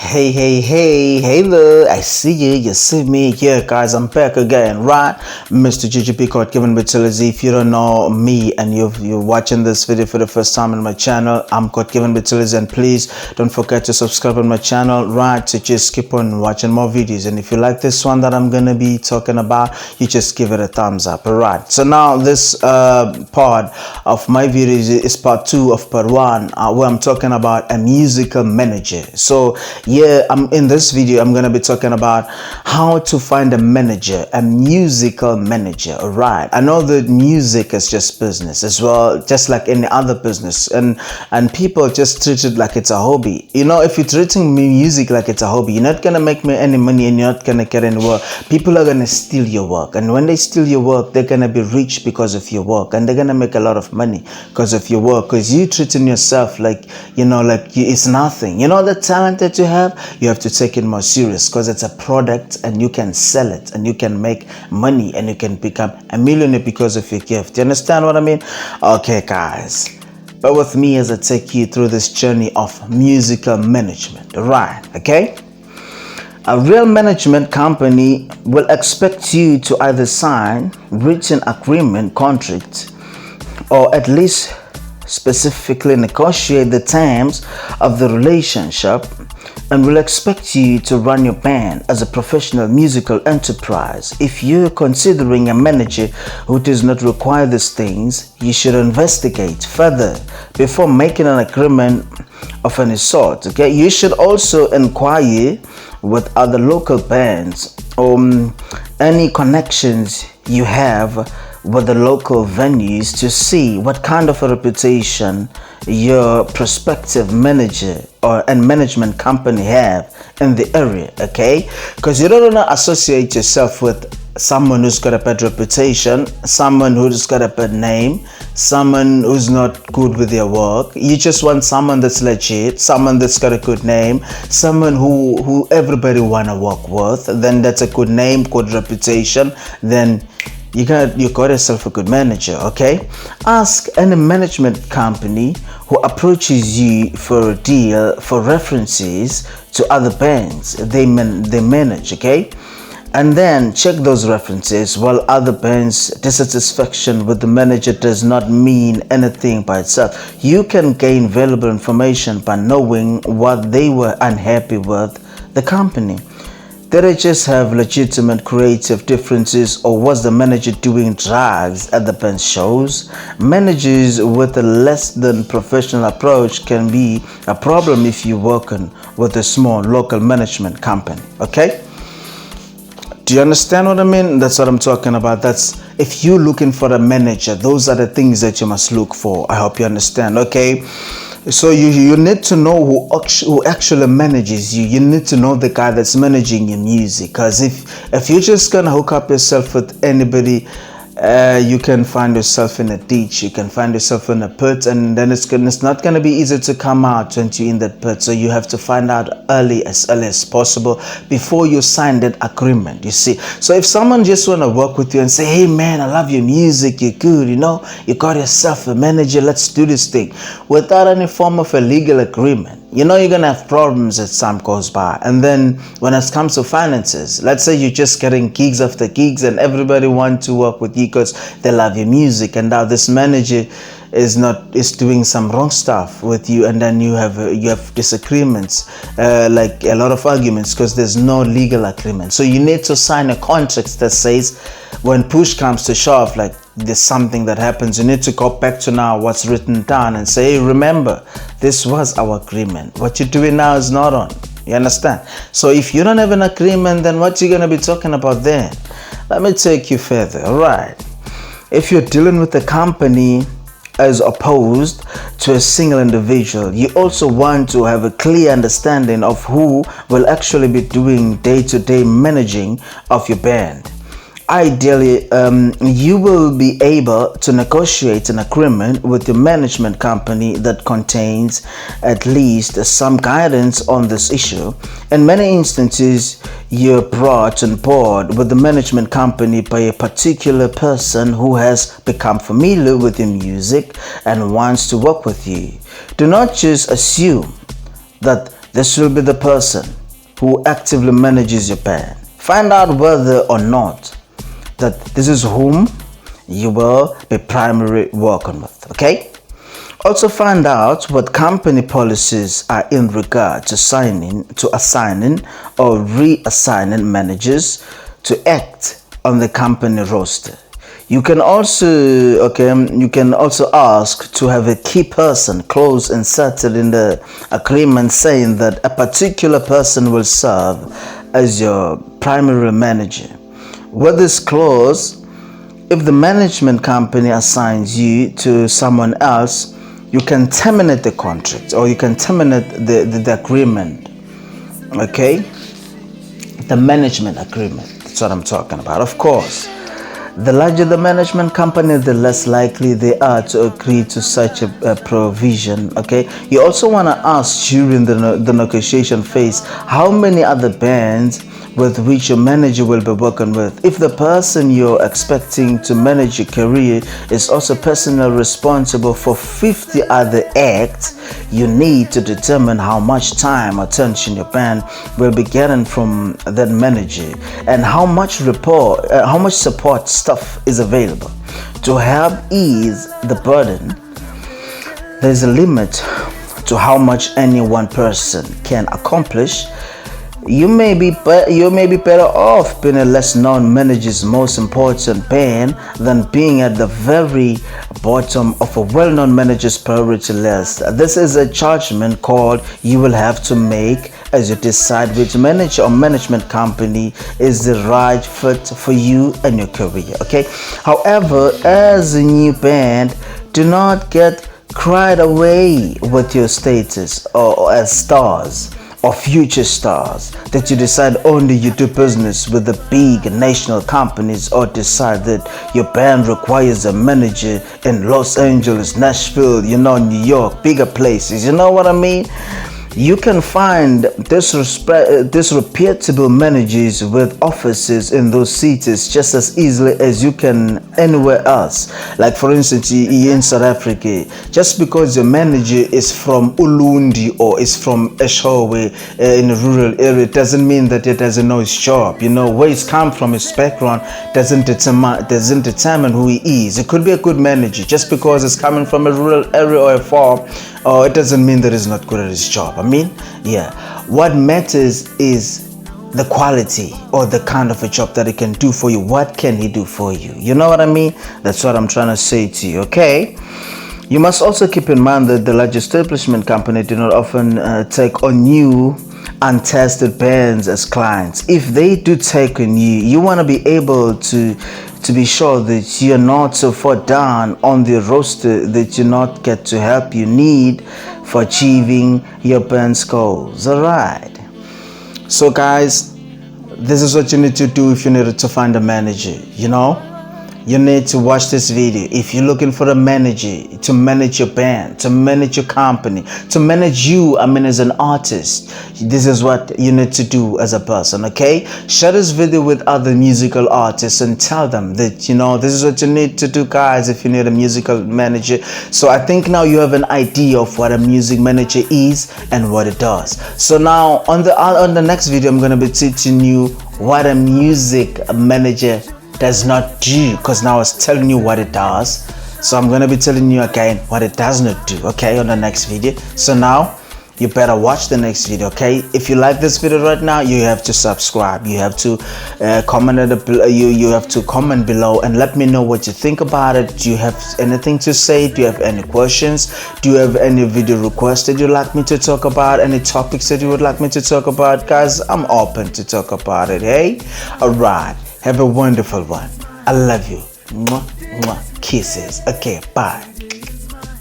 Hey there, I see you see me, yeah guys, I'm back again, right? Mr. GGP Court Kevin Butilizi. If you don't know me and you're watching this video for the first time on my channel, I'm Court Kevin Butilizi, and please don't forget to subscribe on my channel, right? To just keep on watching more videos. And if you like this one that I'm gonna be talking about, you just give it a thumbs up, alright? So now this part of my video is part 2 of part 1, where I'm talking about a musical manager. So yeah, in this video I'm gonna be talking about how to find a manager, a musical manager. All right, I know that music is just business as well, just like any other business, and people just treat it like it's a hobby. You know, if you're treating music like it's a hobby, you're not gonna make any money and you're not gonna get any work. People are gonna steal your work, and when they steal your work, they're gonna be rich because of your work, and they're gonna make a lot of money because of your work, because you treating yourself like, you know, like it's nothing. You know, the talent that you have to take it more serious, because it's a product and you can sell it and you can make money and you can become a millionaire because of your gift. You understand what I mean? Okay guys, bear with me as I take you through this journey of musical management. Right, okay? A real management company will expect you to either sign written agreement, contract, or at least specifically negotiate the terms of the relationship, and will expect you to run your band as a professional musical enterprise. If you're considering a manager who does not require these things, you should investigate further before making an agreement of any sort. Okay, you should also inquire with other local bands or any connections you have with the local venues to see what kind of a reputation your prospective manager and management company have in the area. Okay, because you don't want to associate yourself with someone who's got a bad reputation, someone who's got a bad name, someone who's not good with their work. You just want someone that's legit, someone that's got a good name, someone who everybody wanna work with. Then that's a good name, good reputation. Then you got yourself a good manager. Okay, ask any management company who approaches you for a deal for references to other bands they manage. Okay, and then check those references. While other bands' dissatisfaction with the manager does not mean anything by itself, you can gain valuable information by knowing what they were unhappy with the company. Did they just have legitimate creative differences, or was the manager doing drugs at the band shows? Managers with a less than professional approach can be a problem if you're working with a small local management company. Okay? Do you understand what I mean? That's what I'm talking about. That's if you're looking for a manager, those are the things that you must look for. I hope you understand. Okay? So you need to know who actually manages you. You need to know the guy that's managing your music, because if you're just gonna hook up yourself with anybody, you can find yourself in a ditch, you can find yourself in a pit, and then it's not going to be easy to come out once you're in that pit. So you have to find out early as possible before you sign that agreement, you see. So if someone just want to work with you and say, hey man, I love your music, you're good, you know, you got yourself a manager, let's do this thing, without any form of a legal agreement, you know, you're gonna have problems as time goes by. And then when it comes to finances, let's say you're just getting gigs after gigs and everybody want to work with you because they love your music, and now this manager is doing some wrong stuff with you, and then you have disagreements, like a lot of arguments, because there's no legal agreement. So you need to sign a contract that says when push comes to shove, like there's something that happens, you need to go back to now what's written down and say, hey, remember, this was our agreement. What you're doing now is not on. You understand? So if you don't have an agreement, then what you're going to be talking about then? Let me take you further. All right. If you're dealing with a company as opposed to a single individual, you also want to have a clear understanding of who will actually be doing day-to-day managing of your band. Ideally, you will be able to negotiate an agreement with your management company that contains at least some guidance on this issue. In many instances, you're brought on board with the management company by a particular person who has become familiar with your music and wants to work with you. Do not just assume that This will be the person who actively manages your band. Find out whether or not that this is whom you will be primarily working with, okay? Also find out what company policies are in regard to assigning or reassigning managers to act on the company roster. You can also ask to have a key person clause inserted in the agreement saying that a particular person will serve as your primary manager. With this clause, if the management company assigns you to someone else, you can terminate the contract or you can terminate the agreement. Okay? The management agreement. That's what I'm talking about. Of course, the larger the management company, the less likely they are to agree to such a provision. Okay, you also want to ask during the negotiation phase how many other bands with which your manager will be working with. If the person you're expecting to manage your career is also personally responsible for 50 other acts, you need to determine how much time or attention your band will be getting from that manager and how much support stuff is available. To help ease the burden, there's a limit to how much any one person can accomplish. You may be better off being a less known manager's most important band than being at the very bottom of a well-known manager's priority list. This is a judgment call you will have to make as you decide which manager or management company is the right fit for you and your career. Okay. However, as a new band, do not get carried away with your status or as stars or future stars, that you decide only you do business with the big national companies or decide that your band requires a manager in Los Angeles, Nashville, New York, bigger places. You know what I mean? You can find disreputable managers with offices in those cities just as easily as you can anywhere else. Like for instance, in South Africa, just because your manager is from Ulundi or is from Eshowe in a rural area doesn't mean that he doesn't know his job. Where he's come from, his background doesn't determine who he is. It could be a good manager just because he's coming from a rural area or a farm. It doesn't mean that he's not good at his job. What matters is the quality or the kind of a job that he can do for you. What can he do for you? You know what I mean? That's what I'm trying to say to you, okay? You must also keep in mind that the large establishment company do not often take on new untested bands as clients. If they do take on you want to be able to be sure that you're not so far down on the roster that you not get to help you need for achieving your band's goals. Alright. So guys, this is what you need to do if you need to find a manager. You need to watch this video. If you're looking for a manager to manage your band, to manage your company, to manage you, as an artist, this is what you need to do as a person, okay? Share this video with other musical artists and tell them that, this is what you need to do, guys, if you need a musical manager. So I think now you have an idea of what a music manager is and what it does. So now on the next video, I'm going to be teaching you what a music manager does not do, because now I was telling you what it does. So I'm going to be telling you again what it does not do, okay, on the next video. So now you better watch the next video, okay? If you like this video right now, you have to subscribe. You have to comment you have to comment below and let me know what you think about it. Do you have anything to say? Do you have any questions? Do you have any video requests that you'd like me to talk about? Any topics that you would like me to talk about? Guys, I'm open to talk about it, hey? Alright, have a wonderful one. I love you. Mwah, mwah. Kisses. Okay, bye.